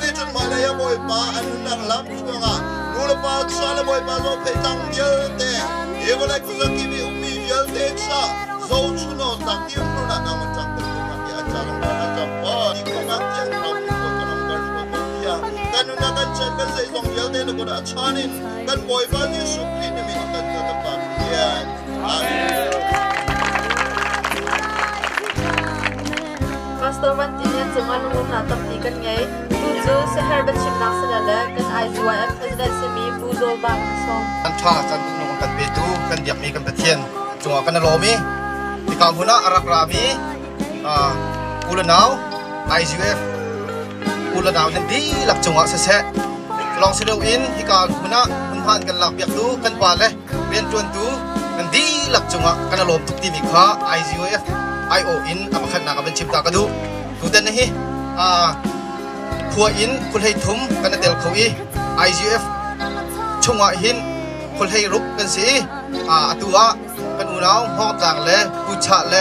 mi chun malaya boy pa anu nang lam chunga nula pa sala boy pa zo pe tang yelte evola kuzaki mi umi yelte sa zo chuno tak ti no na nang chang te ma ti achang na chang pa ni ko na tiang ram ko kanang gar ko ya kanu na kan chen kan sei zong yelte no ko da chanin kan boy pa ni su pi ni mi kan ka pa ya amen. Pastor Martinez cuman umumna tapi kan ngai puzo seherbat simnak sedala kan IZYF president semi puzo bang song kan tha kan nong kan betu kan diak mi kan pathian chunga kan lomi tikam huna arak rami ulanau IZYF ulanau nan di lak chunga se se long selo in hika huna hunhan kan lak biak tu kan pale ben tuan tu nan di lak chunga kan lom tuk ti mi kha IZYF IO in amakhan na kaban chip ta kadu tudan nahi phua in kulhei thum kan tel khawi IZYF chunga hin kulhei rup kan si atua kan unau ho tlang le pucha le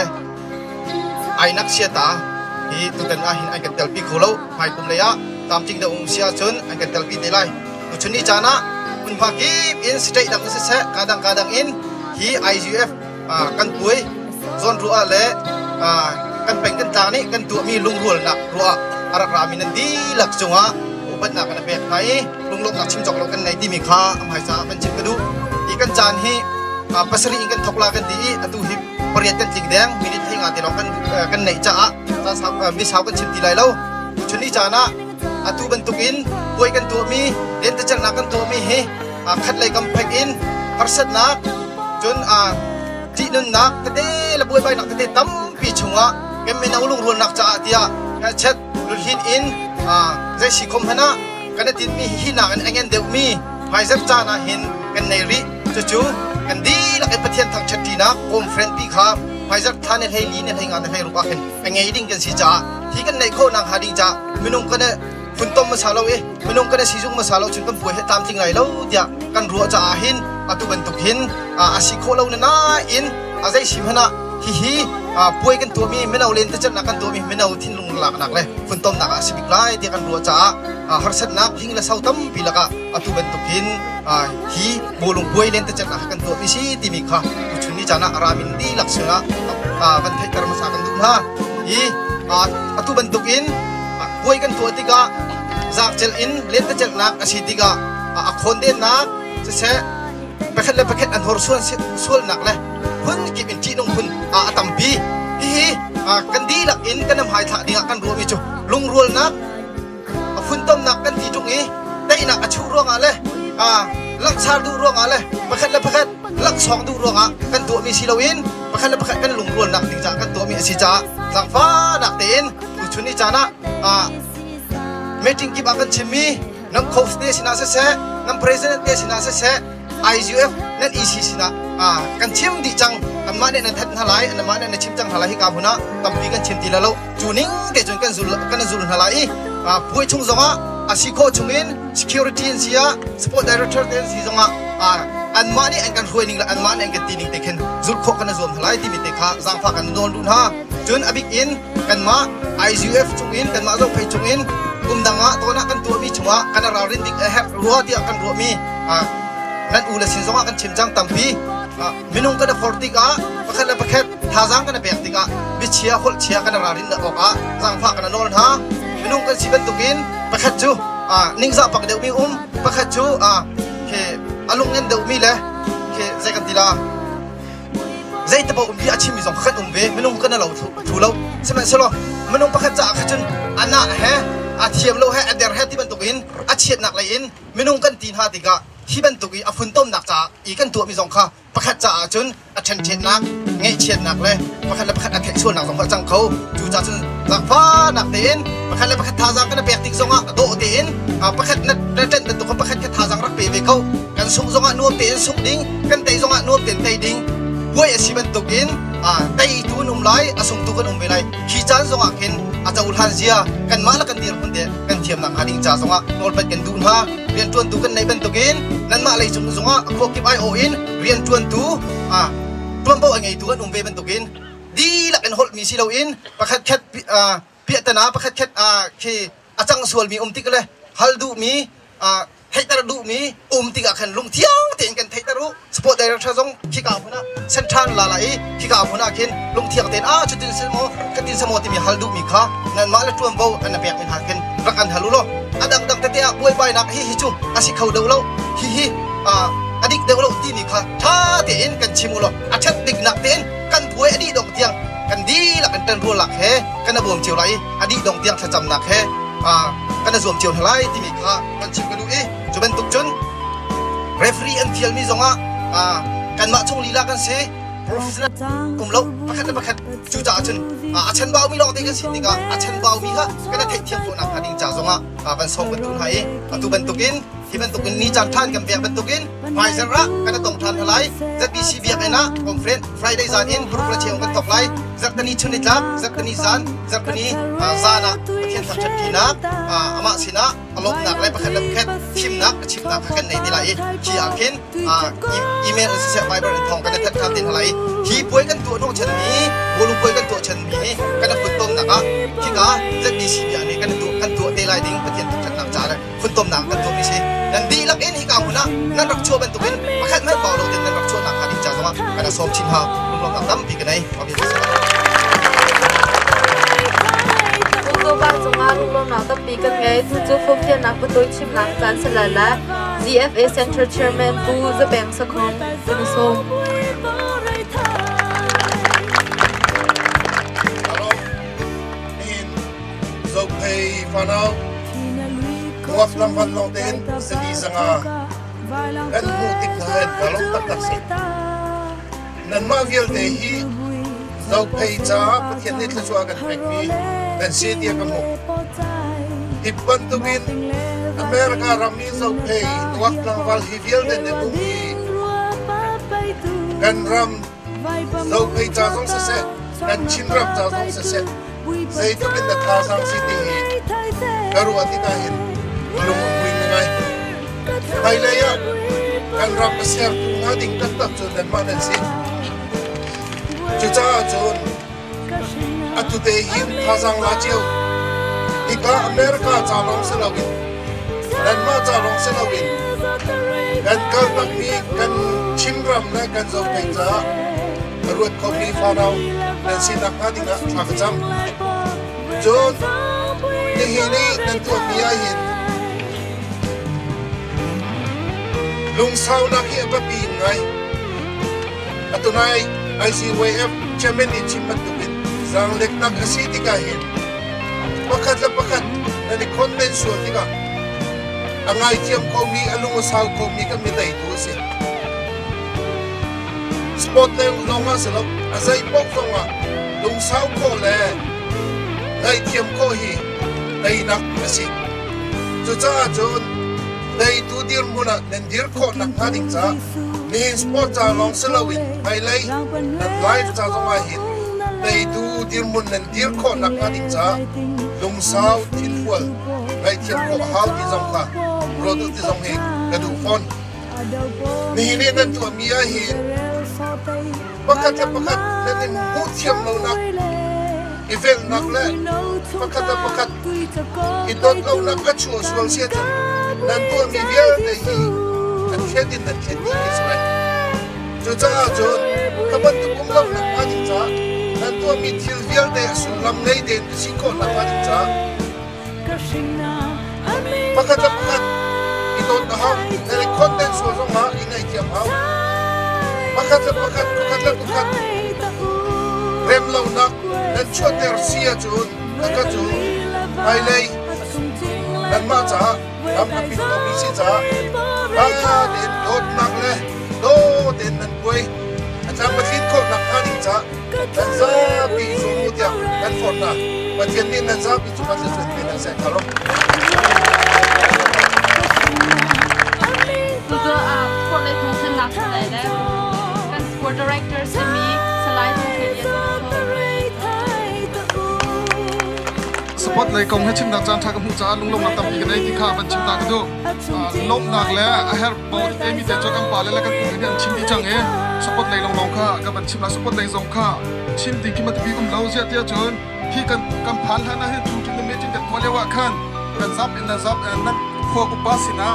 ainak siata hi tudan a hin ai kan tel pi kholo mai kum leya tam ting da sia chun ai kan tel pi delai chuni chana un phaki in straight dak se kadang in hi IZYF kan pui zon ru'a le kan peng kan tani kan tu mi lung rul nak ru'a arak rami nan di lak chunga upat na kan pek nai lung lok nak chim chok lok kan nai ti mi kha am hai sa kan chim kadu i kan chan hi pasari in kan thokla kan ti atu hi pariat kan ting deng minit hi nga ti lok kan nai cha sa mi saw kan chim ti lai lo chuni chana atu bentukin poi kan tu mi den ta chan na kan tu mi hi khat lai kam pek in parsat nak chun ti nun nak kate la buai bai nak kate tam pi chunga kem me na ulung rul nak cha tia chat lul hin in zai si khom hana kana tin mi hi na kan angen deu mi phai zap cha na hin kan nei ri chu kan di la ke pathian thang chati na kom friend pi kha phai zap thane hei li ne hei nga ne hei ru ka hen angei ding kan si cha thi kan nei kho nang ha ding cha minung kana phun tom masalo minung kana sijung masalo chun kan buai he tam ting lai lo tia kan ru cha hin atu bentuk hin asi kholo na in azai simhana hi poi kan tu mi menau len ta chan na kan tu mi menau thin lung lak nak le phun tom nak asibik lai ti kan ru cha harsat nak hing la sau tam pilaka atu bentuk hin hi bolung poi len ta chan na kan tu mi si ti mi kha chuni chana aramin di laksuna kan thai karma sa kan du ha hi atu bentuk in poi kan tu ti ga zak chel in len ta chan nak asiti ga akhon den nak se paket an hor sual nak le hun ki bin chi nong hun atampi hi kan di lak in kan am hai tha dinga kan ro mi chu lung rul nak phun tom nak kan ti tung e dai nak achu ro nga le lak sar du ro nga le paket lak song du ro nga kan tu mi silawin paket kan lung rul nak ding cha kan tu mi si cha sang fa nak ten chuni cha na meeting ki ba kan chimi nam khos te sina se nam president te sina se IZYF nan isi sina kan chim di chang kan ma ne na that halai an ma ne na chim chang halai ka huna tampi kan chim ti lalo tuning te chun kan zul halai pui chung zonga asiko chungin security in sia sport director ten si zonga an ma ne an kan huining la an ma ne an kan tining te khen zul kho kan zom halai ti mi te kha zang pha kan don dun ha chun abik in kan ma IZYF chungin kan ma zo phai chungin kumdanga to na kan tu mi chunga kan ra rin dik he ruwa ti kan ru mi nan ula sin zonga kan chimjang tampi minung kana forti ka pakhat thazang kana bekti ka bichia hol chia kana rarin da oka zang pha kana nol ha minung kan siban tukin pakhat chu ningza pak deu mi pakhat chu ke alung ngen deu mi le ke zakan tila zai ta ba bi achi mi zong khat ve minung kana lo thu lo semen selo minung pakhat cha khachun ana he thiam lo he ader he ti ban tukin achiet nak lai in minung kan tin ha ti ka hi ban tuki afun tom nak cha I kan tu mi zong kha pakhat cha chun a chen chen nak ngai chen nak le pakhat a thek chun nak zong chang khau chu cha chun zak pha nak ten pakhat tha jang kan pek tik zonga do ten pakhat na chen tu ko pakhat ka tha jang rak pe ve khau kan sung zonga nuam ten sung ding kan tei zonga nuam ten tei ding boy a si ban tukin tei tu num lai asung tu kan ve lai khi chan zonga ken a chaul han zia kan ma la kan dir kun de kan thiam nak hading cha zonga nol pat kan dun ha rian tuan tu kan nei ban tukin nan ma lai chung zonga ko kip ai o in rian tuan tu tuan bo angai tu kan ve ban tukin di la kan hol mi si lo in pakhat khat pi ta na pakhat khat khi achang sual mi tik le hal du mi thay ta du mi tiga khan lung thiang ten kan thay ta ru sport director jong khi ka phuna central la lai khi ka phuna khin lung thiang ten chutin semo katin samo ti mi hal du mi kha nan ma la tuam bo an pek min ha khin rakan halu lo adang dang te a boi bai nak hi chu asi khau do lo hi adik do lo ti mi kha tha te en kan chimulo achat dik nak ten kan buai adi dong tiang kan di la kan tan ru lak he kan bom chiu lai adi dong tiang thacham nak he kan zoom chiu thalai ti mi kha kan chim kan u chuban tuk chun referee an thial mi zonga kan ma chung lila kan se professional lo pakhat chu cha chun achan baw mi lo te kan sin ni ka achan baw mi ha kan thei thiam ko na khading cha zonga ban som ban tun hai atu ban tukin hiban tukin ni chan than kan bek ban tukin mai zara kan tong than halai zbc bek ena conference friday zan in group la cheong kan tok lai zakani chunit lak zakani zan zakani zana pathian thak chat kina ama sina alok nak lai pakhat lam khet thim nak chim nak kan nei dilai ki akin email se fiber in thong kan that kan tin halai hi poi kan tu no chen mi bolu poi kan tu chen mi kan khun tom naka ki ka zbc bek ni kan tu te lai ding pathian thak chat nak cha lai khun tom nak kan tu mi se dan di lak in hi ka huna nan rak chu ban tukin pakhat mai baw lo tin nan rak chu nak hading cha zonga kan som chin ha lung long tam pi kan ai ma bi ba zonga lung na tam pi kan ngai chu phofia nak patoi chim nak kan salala ZFA Center Chairman pu the bank sakhom kan som in Zophei Fanau Muaf lang van long ten sali sanga kan mutik na hen kalong tak si nan ma vial te hi Zophei cha pathian nit la chua kan pek mi kan se dia ka mo hippan tugin America rami Zophei muaf lang val hi vial den de bumi kan ram Zophei cha song se se kan chin ram cha song se se sei tugin da tha sang city karu atika hin belum mempunyai ngai hai laya kan rap share tu ngading tak chun dan mana sih chucha chun atu te hin thazang la chiu ika America chalong selawin dan ma chalong selawin kan kal tak ni kan chimram na kan zo penja ruat kopi fanau dan sinak ngading thakjam chun ni hini dan tu biya hin lung sau nak hi apapi ngai atunai IZYF chairman in chimpat tupin sang lek nak asiti ka hin pakat na ni convention tika angai tiam ko mi alung sau ko mi ka mi dai tu se sport le longa selo azai pok fonga lung sau ko le dai tiam ko hi dai nak asi chu cha chun dai tu dir muna nen dir ko nak hading cha ni sport cha long selawin ai lai na live cha zonga hin dai tu dir mun nen dir ko nak hading cha lung sau tin fual dai tiam ko how di zong kha rodu di zong he kadu phone ni ni nan tu mi a hin pakat nen mu thiam lo nak event nak le pakat idot lo nak ka chu sual sia chu nan tu mi vial de hi an khedin is right chu cha chu kaban tu kum lo nak ma din cha nan tu mi thil vial de asul lam nei den si ko nak ma din cha pakat idot na ha ele content so zo ma inai tiam ha pakat rem lo nak nan choter sia chun ka chu ai lei nan ma cha am ka pin ko mi si cha den dot nak le do den nan koi acham pathin ko nak ani cha nan za bi zo mu dia kan for na pathian ni nan za bi chu ma se chen na se karo tuzo for le thong sen nak le le kan sport director se mi salai thong sport lai kong hachim dak chan thak mu cha lunglom na tam pi kan ai ti kha ban chim ta du lom nak le a her bo te mi te cho kam pa le kan ku ni chim ti chang e sport lai long long kha ka ban chim la sport lai zong kha chim ti ki mat bi kum lau zia tia chon hi kan kam phal hana he tu tu me tin kan ko le wa khan kan zap in na zap nan kho ku pasina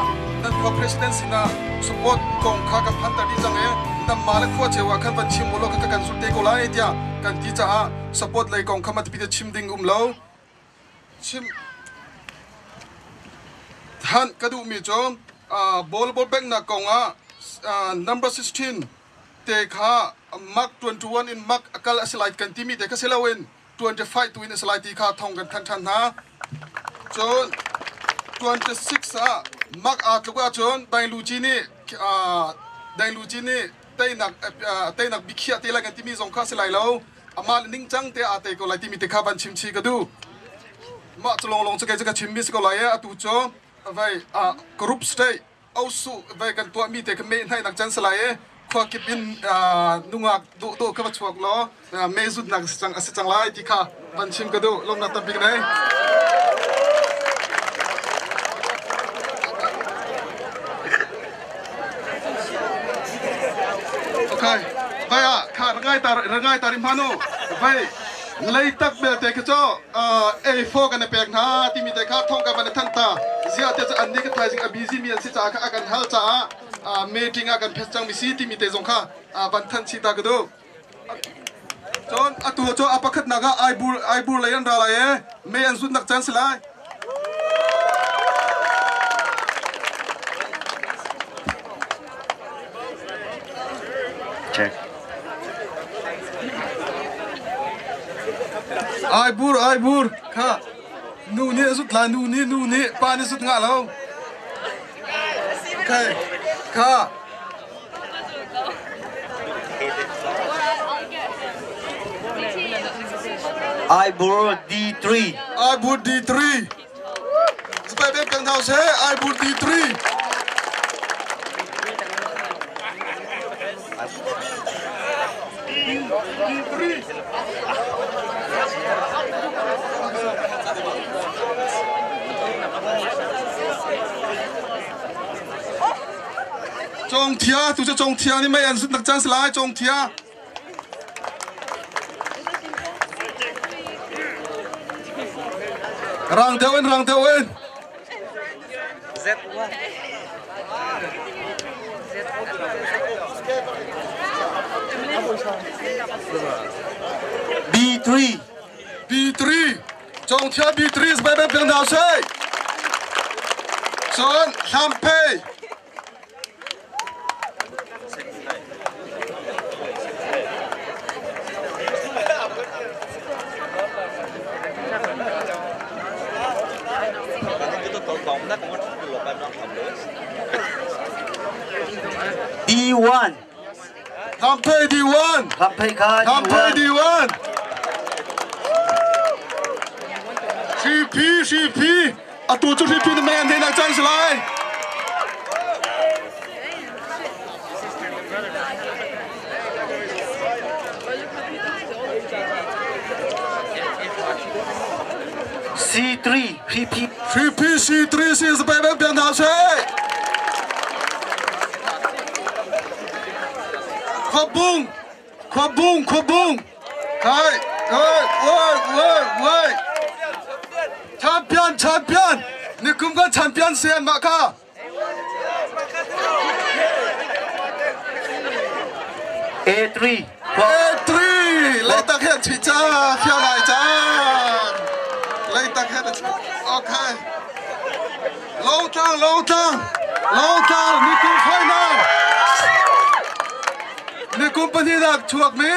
nan kho president sina support kong kha ka phan ta di jang e nam mala kho chewa khan ban chim molo ka kan su te ko lai tia kan ti cha support lai kong khamat pi chim ding lo chim han kadu mi chom ball back na konga number 16 te kha mark 21 in mark akal asilait kan timi te ka selawin 25 to in asilait ti kha thong kan than na chon 26 mark atluka chon dai luchi ni tai nak bikhia te la kan timi zong kha selai lo amal ning chang te ate ko lai timi te kha ban chim chi ka du ma chlong long cha chim mi ko lai atu cho vai group stay also vai kan tua mi te ka me nai nak chan selai kho kipin nunga do ka chuak lo me zut nak chang lai ti kha ban chim ka du lom na tam pik nei okay vai kha rangai tarim hanu vai lei tak bel te kho A4 kan pek na ti mi te kha thong ka ban than ta zia te an ni ka thai jing abiji mi an si cha kha akan hal cha meeting akan phes chang mi si ti mi te jong kha ban than chi ta ka do chon atu cho apakhat naga ai bur lai an ra lai e me an zut nak chan silai check ai bur kha nu ni zut la nu ni pa ni zut nga lo okay kha I bur D3 Supaya beb kang thau se I bur D3 Chong thia tu cho chong thia ni mai an sut nak chan slai chong thia rang theo in Z1 B3 chong thia B3 supaya beb kang thau se chon hampe D1 hampe D1 hampe D1 CP atu chu CP ni man de na chan slai C3 C3 is baby bian thao se khoa bung hai oi champion ni kum kan champion se ma ka A3 lai tak het chi cha khia lai cha lai tak het okay long tang ni kum phai na ni kum pani dak chuak me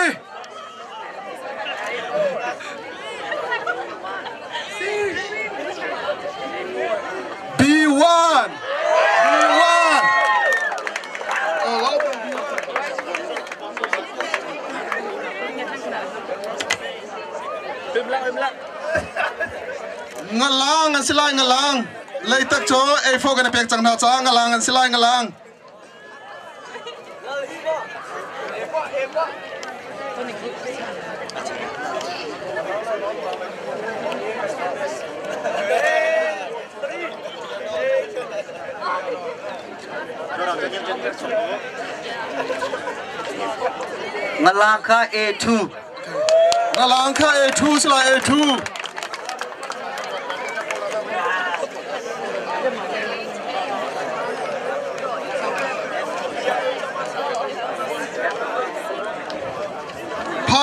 B1 ngalang an silai ngalang lei tak cho A4 kan pek chang na cha ngalang an silai ngalang ngalang kha A2 ngalang kha A2 silai A2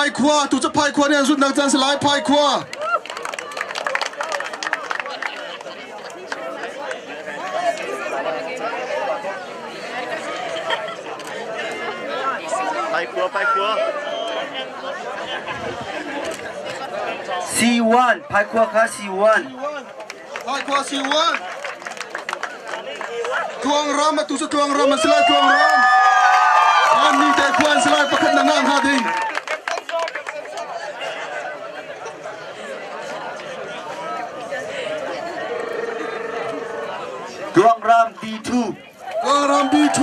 Pai Kwa, tu Pai Kwa ni Zut nak jangan selai Pai Kwa. Pai Kwa. C1, Pai Kwa ka C1. Pai Kwa C1. Tuang ram tu tuang ram selai tuang ram. Ani te kuan selai pakat nangang hading. Tuang ram B2. Tuang ram B2.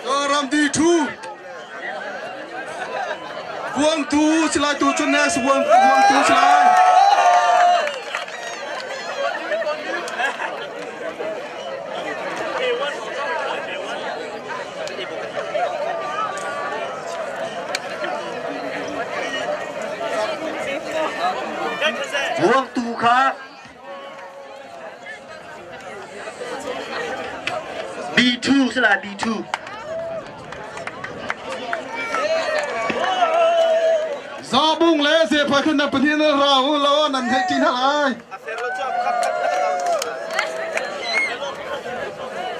Tuang ram D2. Buang tu selai tu cunas buang tu selai. Buang tu ka B2 selai B2. Zabung le se pai khun na panin rao lo nan he tin halai.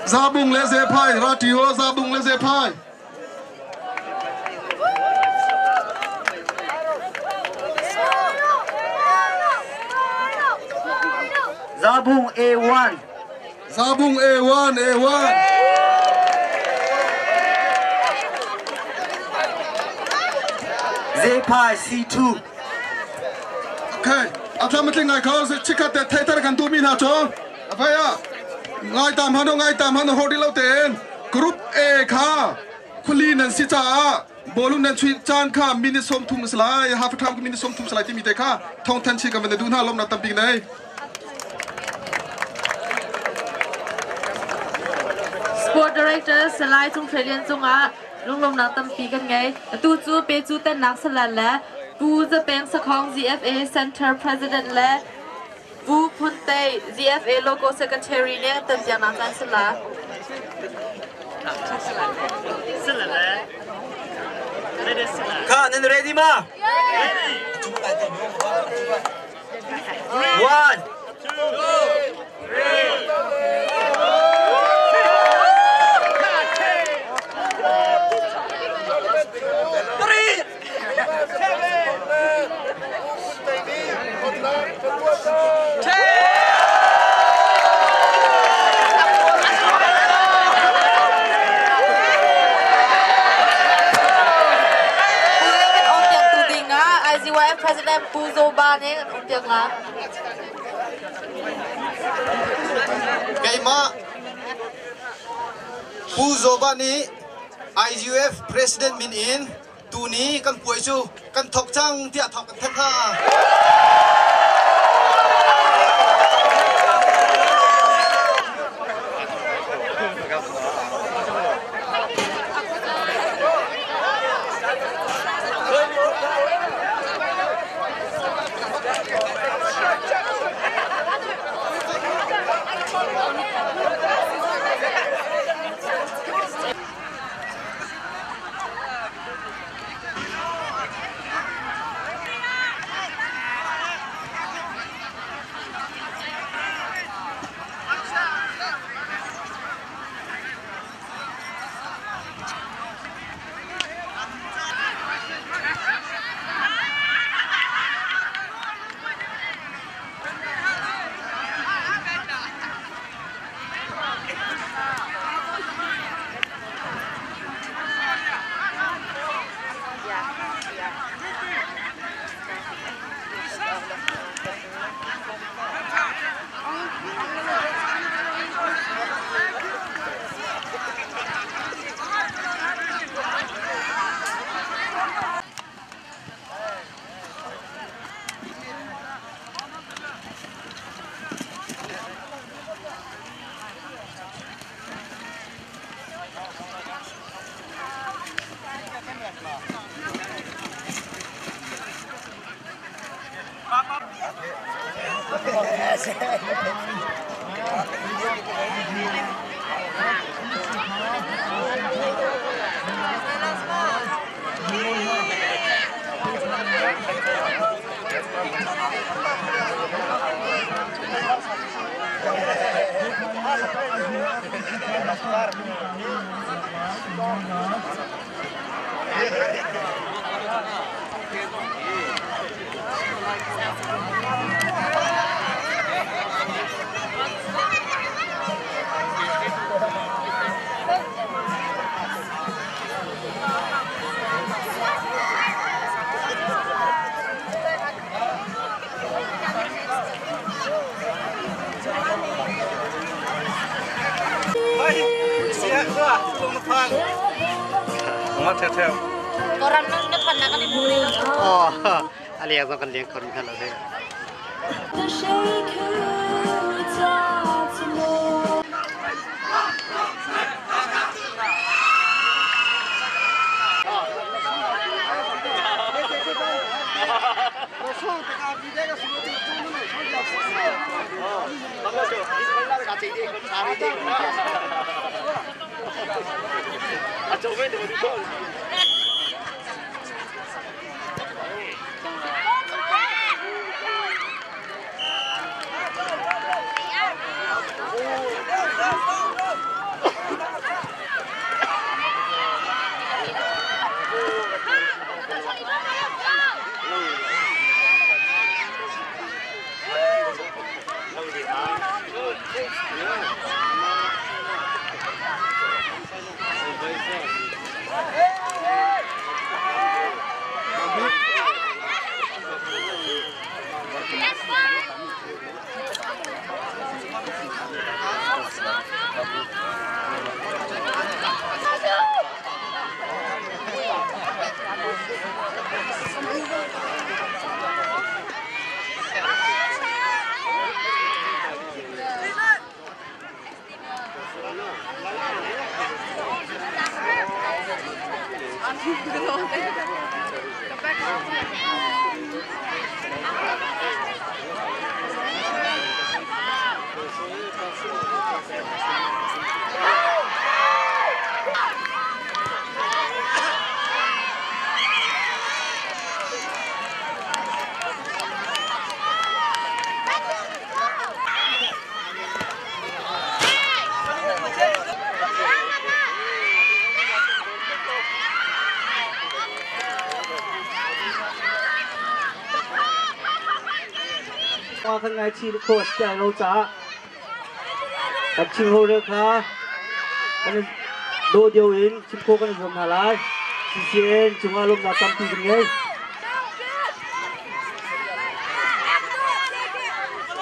Zabung le se pai ratio zabung le se pai. Zabung A1. Zabung A1 A1. Zepai C2. Okay, after meeting ngai khao se chikat te thai tar kan tu min ha chong. Afaya. Ngai tam hano hodi lo ten. Group A kha. Khuli nan si cha. Bolun nan chui chan kha minute som thum slai. Half time ko minute som thum slai ti mi te kha. Thong than chi ka men du na lom na tam ping nei. Sport Director Salai Chung Trelian Chunga Lunglom na tampi kan ngai tu chu pe chu ten nak salan la pu the peng sakhong ZFA Center President la pu phunte ZFA Logo Secretary ne tan jang na kan sala Ka nan ready ma? Ready. 1 2 3 IZYF President Puzo Bane untuk lah. Kaima Puzo Bani IZYF President min in tu ni kan puai chu kan thok chang tia thok kan thak ha. Orang nak pandang kan ibu ni. Oh, alias akan lihat kon kalau dia.ข้างในชีโคสแกโลจ้าตัดชิงโฮเรือค่ะกันโดเดียวอินชิมโคกันรวมหาลายซีซีเอ็นจุงอารมณ์นัดตั้มปีกันไง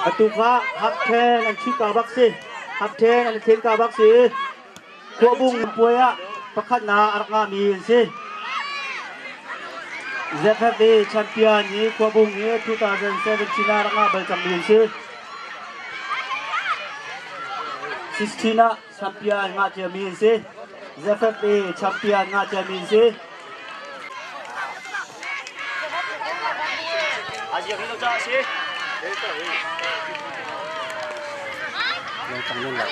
อตุฟ้าฮับแทนอันชิกาบักซีฮับแทนอันเทนกาบักซีขวบุ้งป่วยอะประคันนาอาร์กามีสิ ZFA champion ni kuabung ni 2017 na nga bal champion si 16 na champion nga champion si ZFA champion nga champion si aji hino ja si yang tanggung lah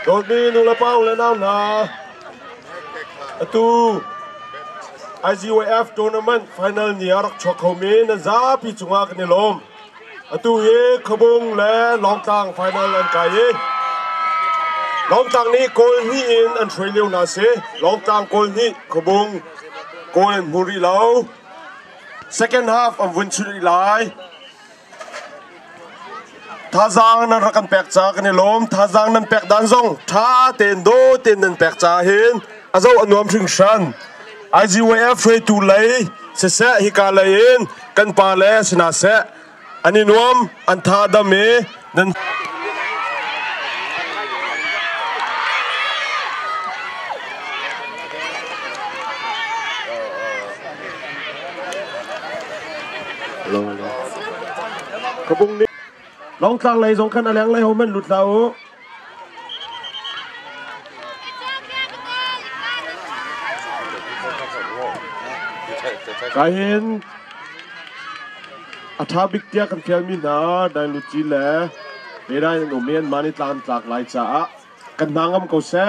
Đột đi nung la pao lên nào nè. Tu IZYF Tournament final niar chok homin za pi chunga kni lom. Tu ye khabung le long tang final an kai ye. Long tang ni kol ni in an Australia na se. Long tang kol ni khabung kol muri lau. Second half of Winchuri lai. Thazang nan rakan pek cha kani lom thazang nan pek dan zong tha ten do ten nan pek cha hin azo anuam thing shan IZYF free to lay se se hi ka layin kan pa le sina se ani nuam an tha da me nan ขบุงนี้ลองตั้งเลยสองคันอะไรเลยเขามันหลุดเรากายเห็นอาชาบิกเตียกันเทียนมีนาได้ลุจิเล่เวลาหนุ่มเมียนมานิตานจากหลายจ้ากันนางอำเขาเสะ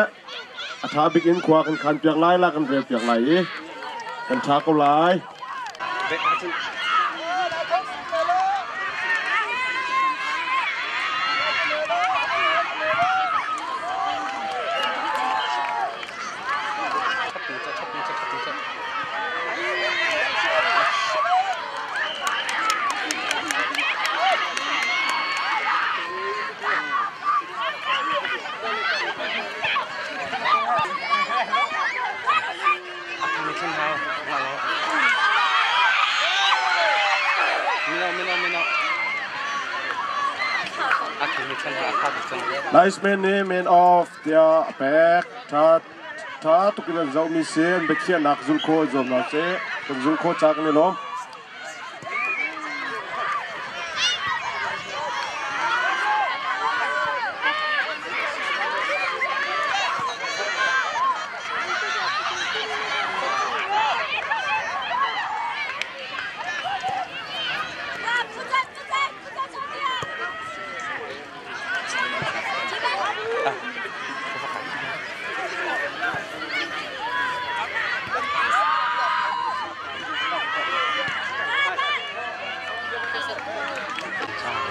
อาชาบิกอินขวากันขันเปียกไล่ละกันเรียบเปียกไหลกันชาเขาไล่Nice man name and off their back. Ta to kill zau mi sen bekhian nak zulko zom na se zulko chak ni lom.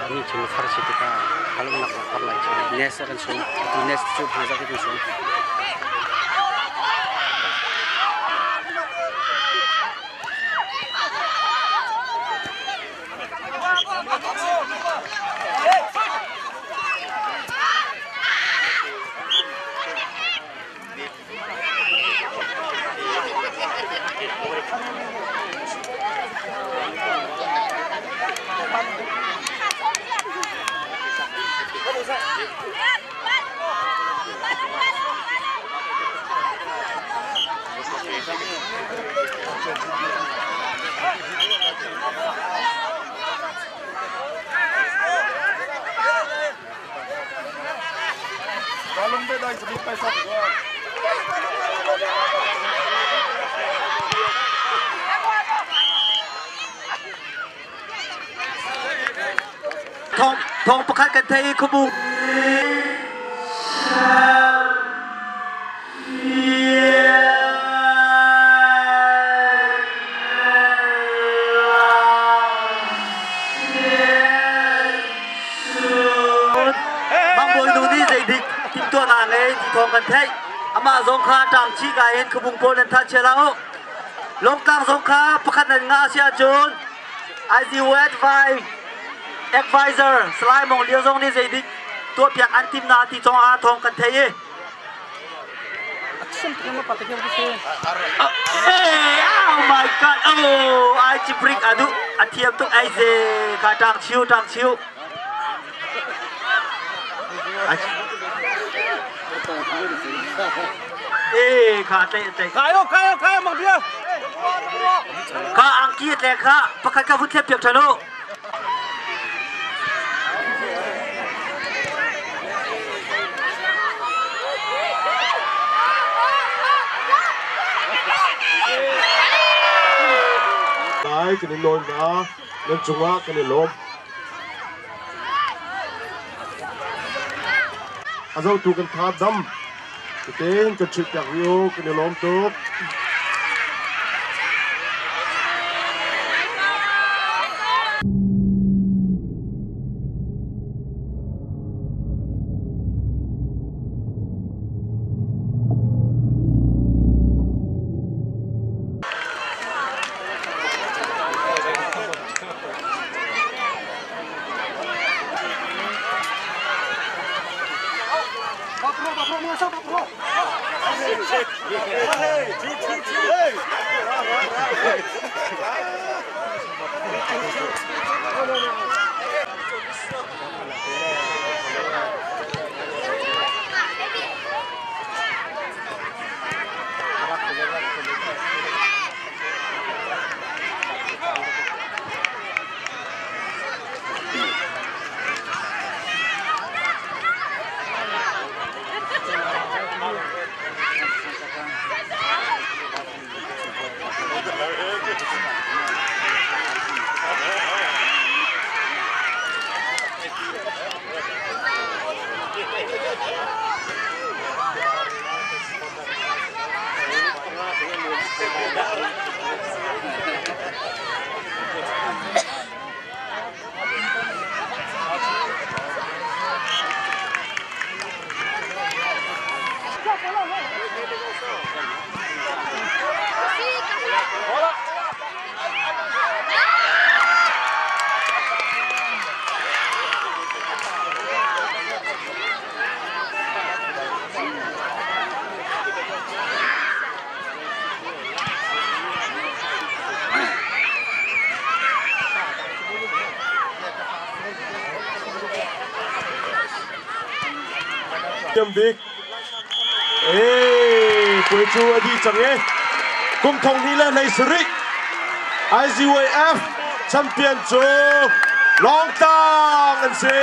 Ini cuma harus kita kalau nak apply cuma nest akan show itu nest tu bisa kita show. Thong pakat kan thay kubu. Bang boy nu ni zai dik tim tua na ngai ti thong kan thay. Ama zong kha tang chi ga hen kubung pol nan tha chelao. Long tang zong kha pakat nan nga sia chun. IZYF Advisor selain mong liêu zong ni zai dik tua piak antim na ti chong a thong kan thay. Oh my god, oh I chỉ break adu athiam tu ai ze ka tang chiu ka te kayo mang dia ka angkit le ka pakat ka vut piak thalo Ay cái này nôn đó nên trung á cái này lốm à dâu tu cần tháp đâm cái tên cái chụp chặt riu cái này lốm tốt tem dik pui chu adi change kum thong ni la nei sri IZYF champion chu long tang an se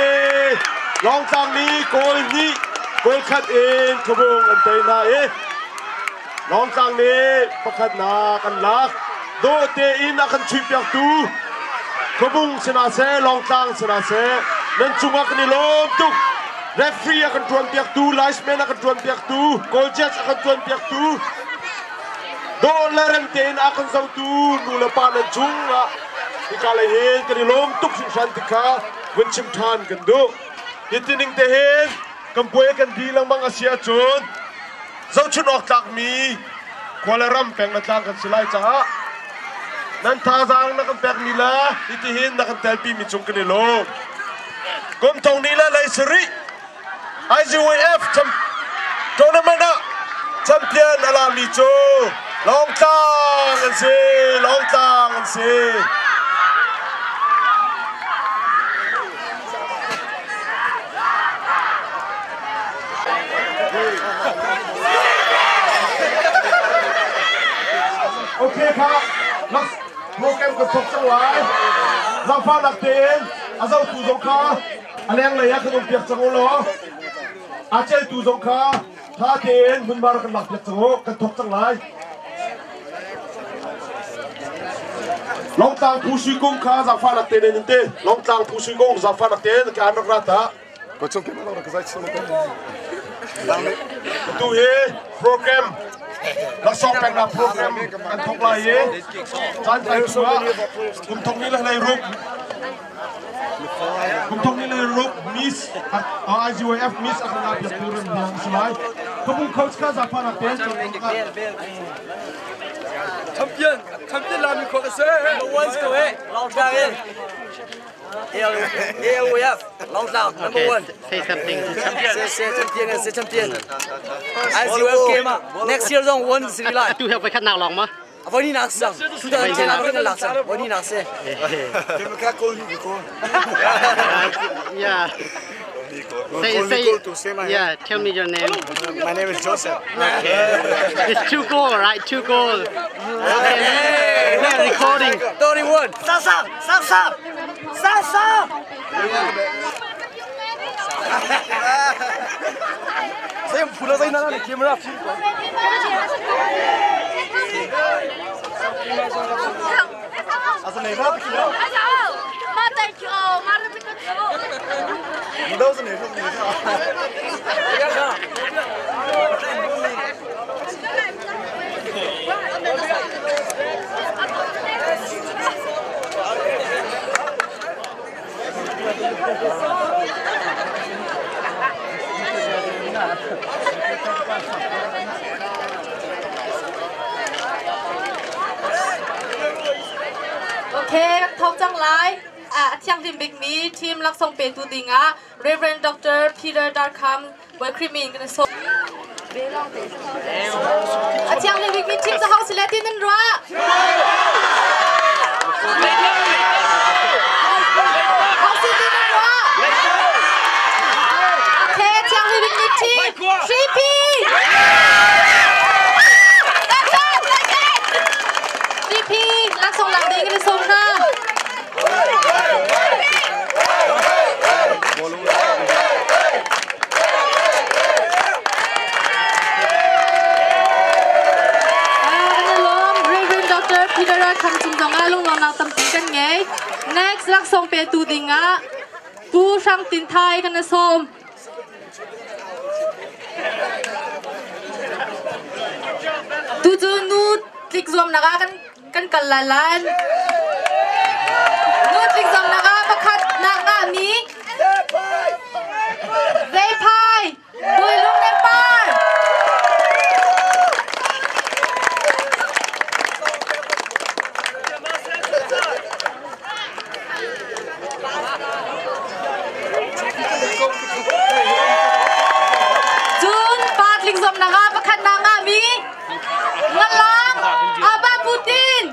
long tang ni kol khat in khubung an tai na long tang ni pakhat na kan lak do te in akan chipyak tu khubung sena se long tang sena se nan chunga kan ni lom tu referee akan tuan piak tu linesman akan tuan piak tu goal judge akan tuan piak tu do leren te in akan zau tu nula pa nan chunga ikala hen kan ni lom tuk sing shantika winchim than kan do yitining te hen kan puai kan bilang mang asia chun zau chun ok tak mi kwala ram peng na tang kan silai cha nan tha jang na kan pek mi la iti hin na kan tel pi mi chung kan ni lom kum thong ni la lai sri IZYF tournament champion ala mi cho long tang an se okay ครับนักโปรแกรมกระทบจังหวะเราฟ้าหลักเต็นอาเจ้าตูสงคาอะไรอย่างไรอะขนมเปียกจังหวะอาเจ้าตูสงคาท่าเต็นมันมากันหลักเปียกจังหวะกระทบจังหวะลองต่างผู้ชีกุ้งข้าจากฟ้าหลักเต็นนี่เต้ลองต่างผู้ชีกุ้งจากฟ้าหลักเต็นการนักรัฐะก็ช่วงที่เรากระจายสิ่งนี้ตัวเฮโปรแกรมลักษณะเป็นนักโปรแกรมกันทงลายเย่จานไทยชัวกุมทงนี้เลยรูปกุมทงนี้เลยรูปมิสIZYF มิสอาคณาเปียกตูรันเดียงสลายขบุ้งโค้ชข้าจากฟ้าหลักเต็นแชมเปี้ยนลามิโคเซ่วันสเตย์ลองทางเองIZYF long down number 1 say something say champion IZYF game next year don't win Sri Lanka ดูเฮลไปขัดหนาวลองมั้ย วันนี้นักสั่งทุกท่านเจ้าหน้าที่นักสั่งวันนี้นักเซ่เดี๋ยวมันแค่โกลนี่โกล yeah yeah tell me your name my name is Joseph it's 2 goal right 2 goal okay we're recording 31 sang saya pula saya nak kamera film asal ni apa kilo mata kilo mara pikir mudah sih ni Okay, thong chang lai. Tiang lim big me team lak song pe tu dinga. Reverend Dr. Peter Darkham boy krimin kan so. Tiang lim big me team sa house latin nen ra. Okay, tiang lim big me team 3P. Lak song lak ding kan so na. Reverend Dr. Peter Darkham chung dong alung long nang tam kan ngai. Next lak song pe tu dinga. Pu sang tin thai kan som. Tu chu nu klik zom naga kan kalalan. Nu klik zom naga pakhat naga mi. Zai phai. Boy lung Nepal. Jun pat klik zom naga pakhat naga mi. Ngalang Aba Putin.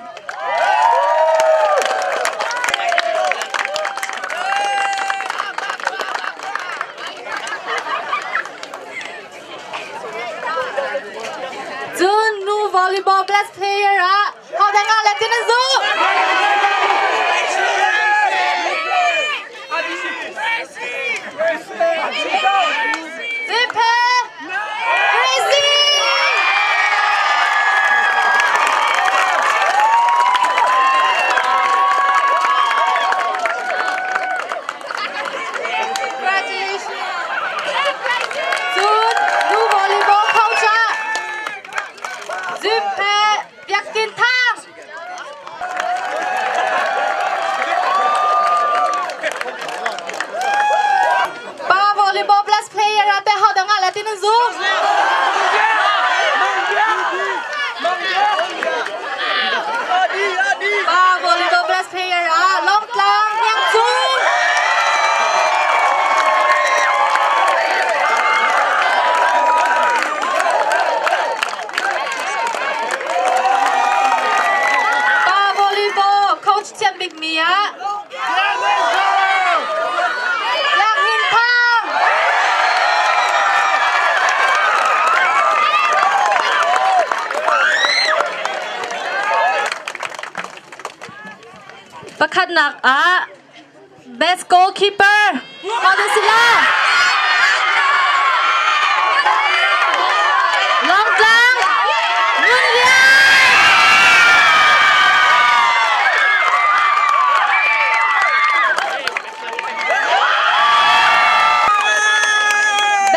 volleyball blast player họ đang ngồi lên trên du Nak best goalkeeper ada sila long tlang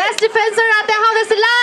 best defender ate ada sila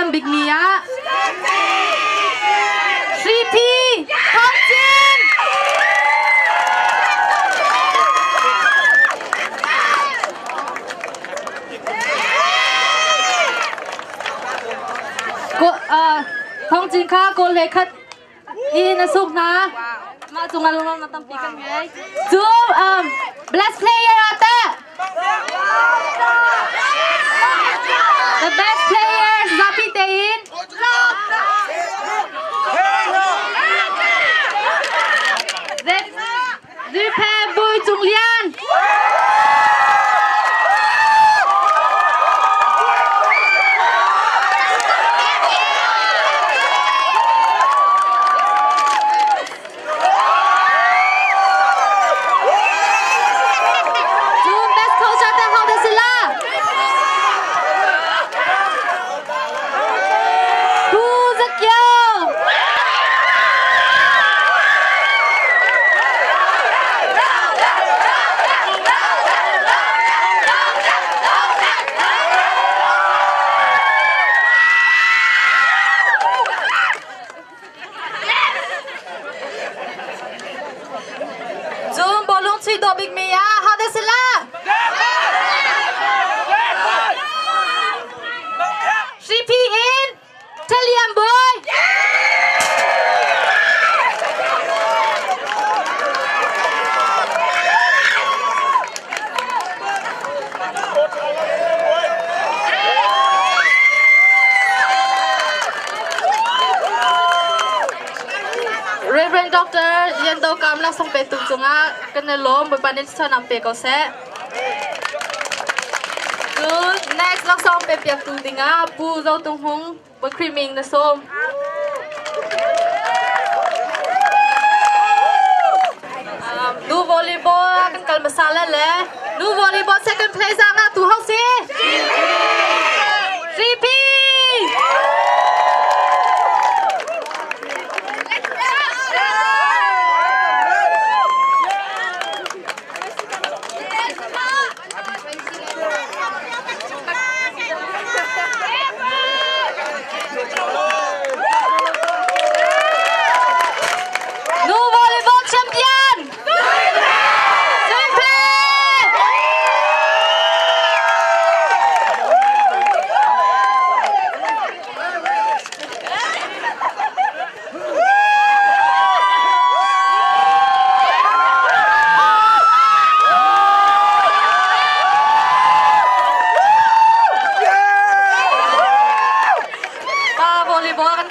Big Mia 3P Thompson Thompson ka ko lekhat in asuk na ma chunga long na tampi kan ngai chu blast player ate the best player Zapi Tein Zophei Bui Chung Lian Big Mia, how does it look? CP in, Talian boy. Reverend Doctor Yendo Kamla Song Pe Tung Chunga Kana Lom Bapanin Sanam Pe Ko Se Good next Lok Song Pe Piak Tu Dinga Pu Zo Tung Hung Ba Creaming Na Som Du volleyball Kan Kal Masala Le Du volleyball second place Anga Tu Hau Si 3P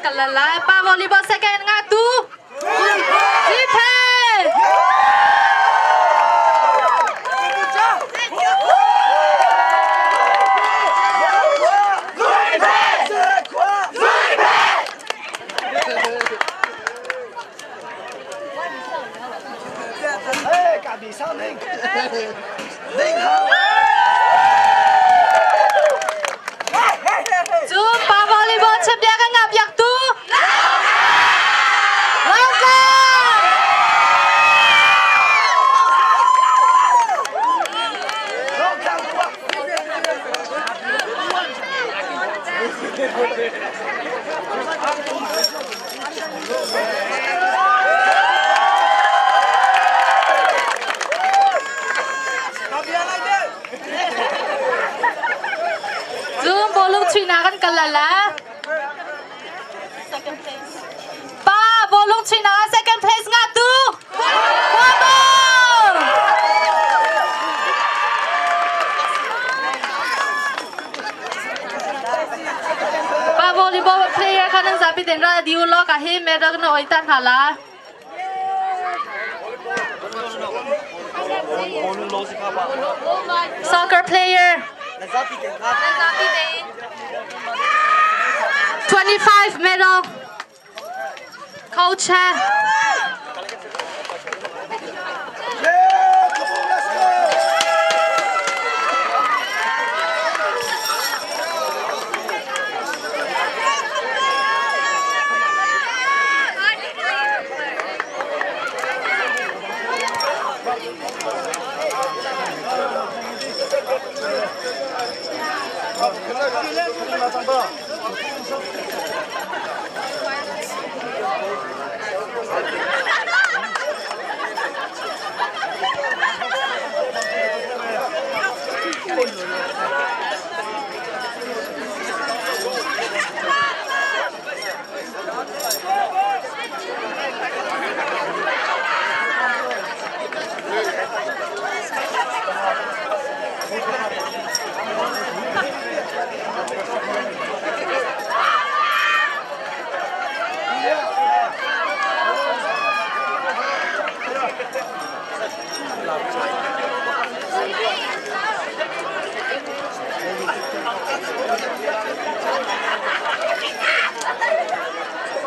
kalala pa volleyball second nga tu Zipe Jumpa volleyball champion kan ngap yak tu. Zoom bolong China kan kalala. Pa bolong China second place nga tu. Pa volleyball player kan ang sabi din ra diulo kahit meron na oitan hala. Soccer player. 25 medal. Coach.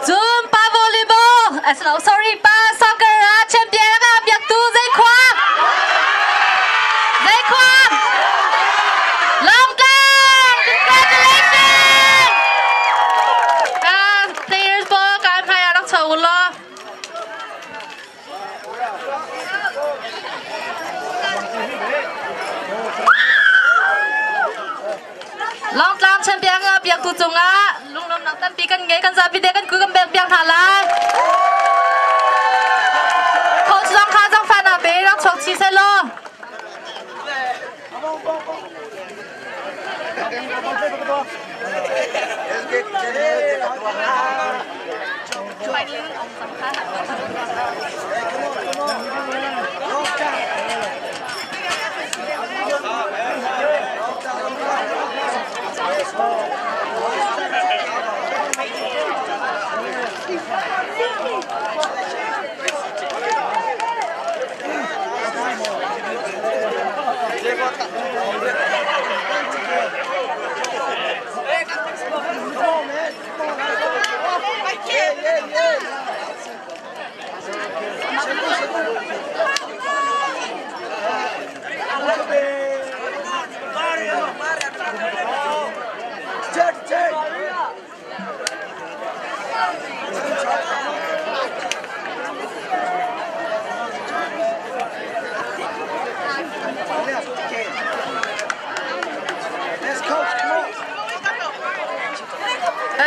Jumpa volleyball. Sorry pa soccer champion nga biak tu Zay Kwang. Zay Kwang. Long time. Congratulations. Players po kan hai arak chau lo. Long time champion nga biak tu chunga. Lung nang tan pi kan nge kan sabi de kan ku kan biak thalai. Coach Long Kha Jong Fan a be rak chok chi se lo.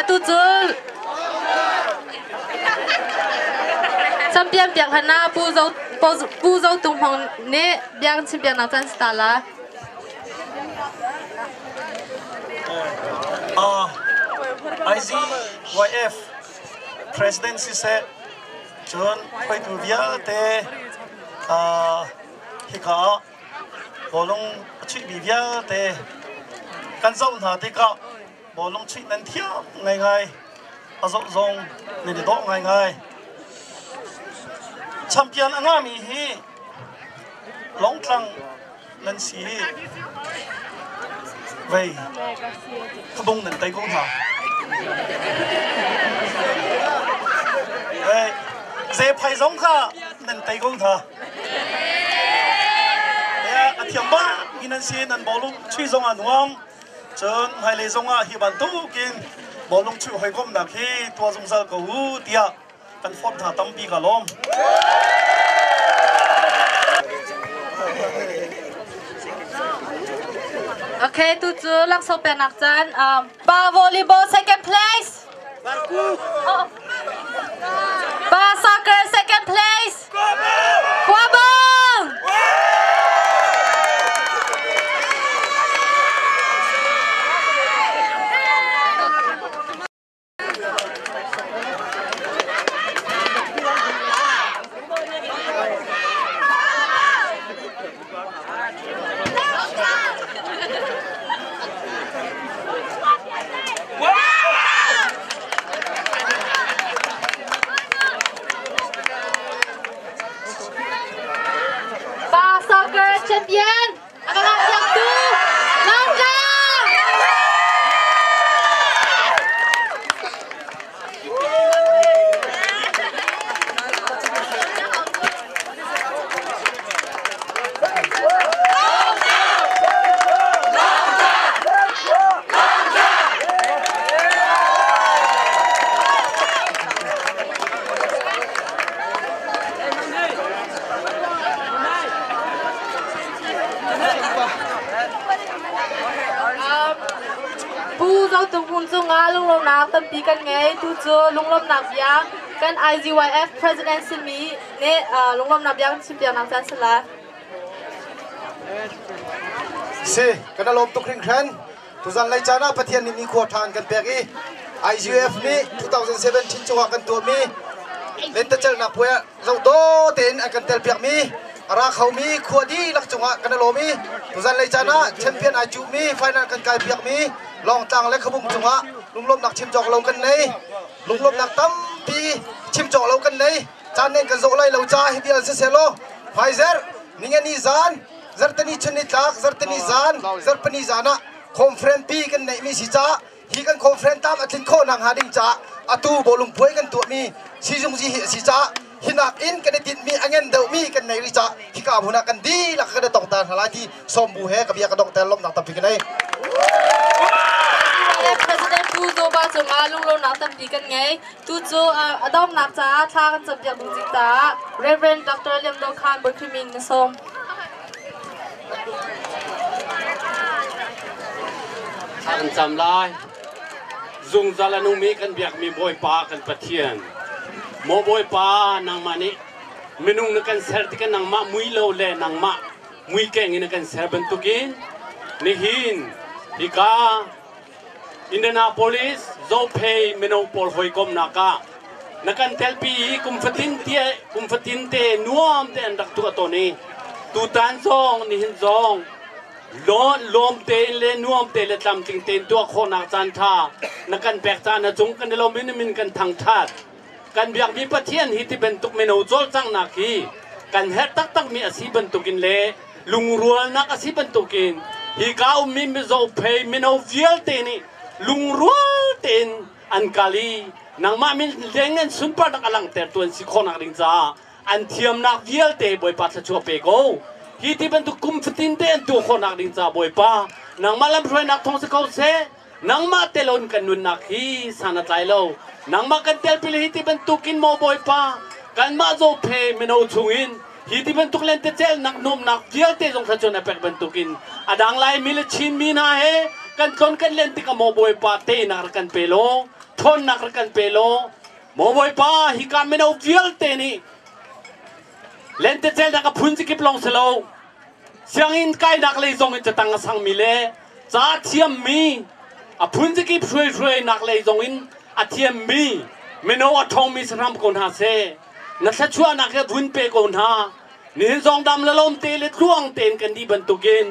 Tu zul champion biang hana pu zau tung hong ne biang champion na tan stala IZYF presidency se John khoi tu via te hika bolong chi bi via te kan zau na te ka bolong chi nan thia ngai ngai azok zong ni de dok ngai ngai champion anga mi hi long tlang lan si vei kabung nen tai kong tha vei ze phai zong kha nen tai kong tha ya athiam ba inan si nan bolung chui zong anuam chon hai le zong a hi ban tu kin bolung chui hoi gom na khi tua zong sa ko hu tia kan phot tha tam pi ka lom Okay, tutu lang so penak chan. Pa volleyball second place. Pa soccer second place. Kwabong. Champion, adalah yang tu, langkah. Lung lom nak tampi kan ngai tu jo lung lom nak yang kan IZYF presidency mi ne lung lom nak yang champion nak san sela si kana lom tu kring khan tu zan lai chana pathian ni kho than kan peki IZYF ni 2017 chuwa kan tu mi len ta chal na puya zo do ten akan tel pek mi ara khau mi khodi lak chunga kana lomi tu zan lai chana champion aju mi final kan kai pek mi long tang le khabung chunga lung lom nak chim jok lo kan nei lung lom nak tam pi chim jok lo kan nei chan nen kan zo lai lo cha hi bial se selo pfizer ningani zan zartani chuni tak zartani zan zarpani zana conference pi kan nei mi si cha hi kan conference tam athin kho nang hading cha atu bolung phoi kan tu mi si jung ji si cha hinak in kan dit mi angen deu mi kan nei ri cha hi ka huna kan di lak ka tong ta halati sombu he ka bia ka dok tel lom nak tapi kan nei President tu zo ba zo ma lung lo nak tampi kan ngai tu zo adom nak cha tha kan chap ya bung jing ta Reverend Dr. Liam Do Khan Burkhimin som An cham lai zung zalanu mi kan biak mi boy pa kan pathian mo boy pa nang mani minung na kan ser ti kan nang ma mui lo le nang ma mui keng in kan ser bentukin ni hin ika Indianapolis Zophei mino por hoi kom naka nakan telpi kumfatin te nuam te andak tu atoni tu tan song ni hin song lom te le nuam te le tam ting ten tu khona chan tha nakan pek ta na chung kan lo min kan thang that kan biak mi pathian hi ti bentuk mino jol chang na ki kan her tak mi asi bentukin le lungrual nak asi bentukin hi ka mi Zophei mino vial te ni lungrual ten an kali nang ma min lengen sunpa nak alang ter tuan si khona ring cha an thiam nak vial te boy pa cha chu pe go hi ti ben tu kum fitin te an tu khona ring cha boy pa nang ma lam roi nak thong se ko se nang ma telon kan nun nak hi sana tlai lo nang ma kan tel pili hi ti ben tu kin mo boy pa kan ma Zophei mino chungin hi ti ben tu len te chel nak nom nak vial te jong sa chona pek ben tu kin adang lai mi le chin mi na he kan kon kan lenti ka mo boy pa te nak kan pelo thon nak kan pelo mo boy pa hi ka meno vial te ni lente chel da ka phun ji ki plong selo siang in kai nak le zong in chatang sang mi le cha thiam mi a phun ji ki phroi nak le zong in a thiam mi meno a thong mi sanam kon ha se na sa chua nak ke bun pe kon ha ni zong dam la lom te le thuang ten kan di ban tu gen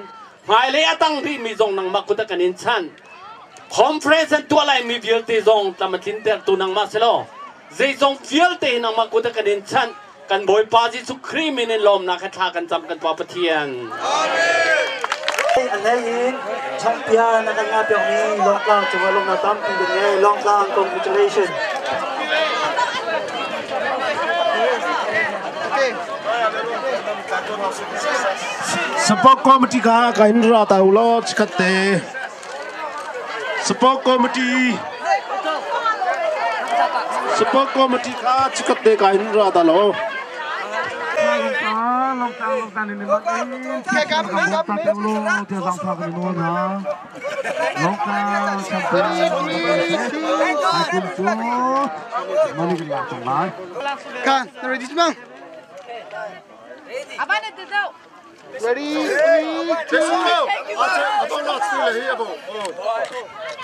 mai le atang ri mi zong nang makuta kanin chan conference and tua lai mi vialte zong tamatin ter tunang maselo zai zong vialte nang makuta kanin chan kan boy pa Jesu Christ min lom na khatha kan cham kan pa pathian anh thấy in trong pia na kan nga pyong ni long klang chunga long na tam pi de long klang congratulations Support committee ka indra ta ulo chikate. Support committee ka chikate ka indra ta lo. Kan, ready semua? Abang ada tahu. Ready? 3, 2. Abang nak still here abang.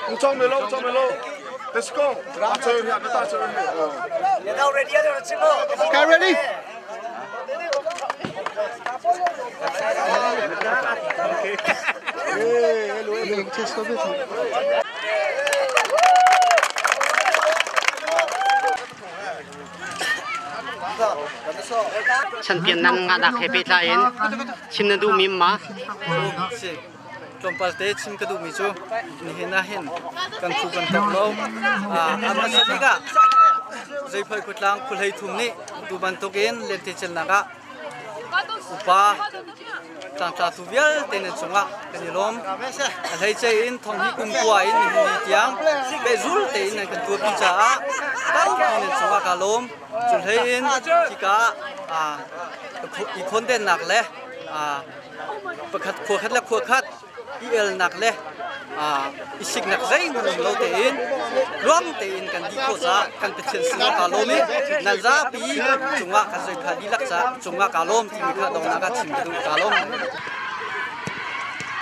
Ucap melo. Let's go. Atur ni, kita atur ni. Dia dah ready ada semua. Kan ready? champion nan nga dak happy thain chimna du mimma Tompal te chim kadu mi chu ni hena hen kan khu kan tak lo ama sika zai phai khutlang khulhei thumni du ban token lente chelnaga upa tang ta tu vial ten chunga kanilom alhai che in thong hi kum kwa in ni tiang be zul te in kan tu pi cha tau in chunga kalom chulhei in tika i khon den nak le pakhat khokhat la khokhat il nak le isik nak zai mun lo te in luang te in kan di ko sa kan pechen singa kalom nan za pi chunga ka zai khadi lak sa chunga kalom ti mi kha dong na ka chim du kalom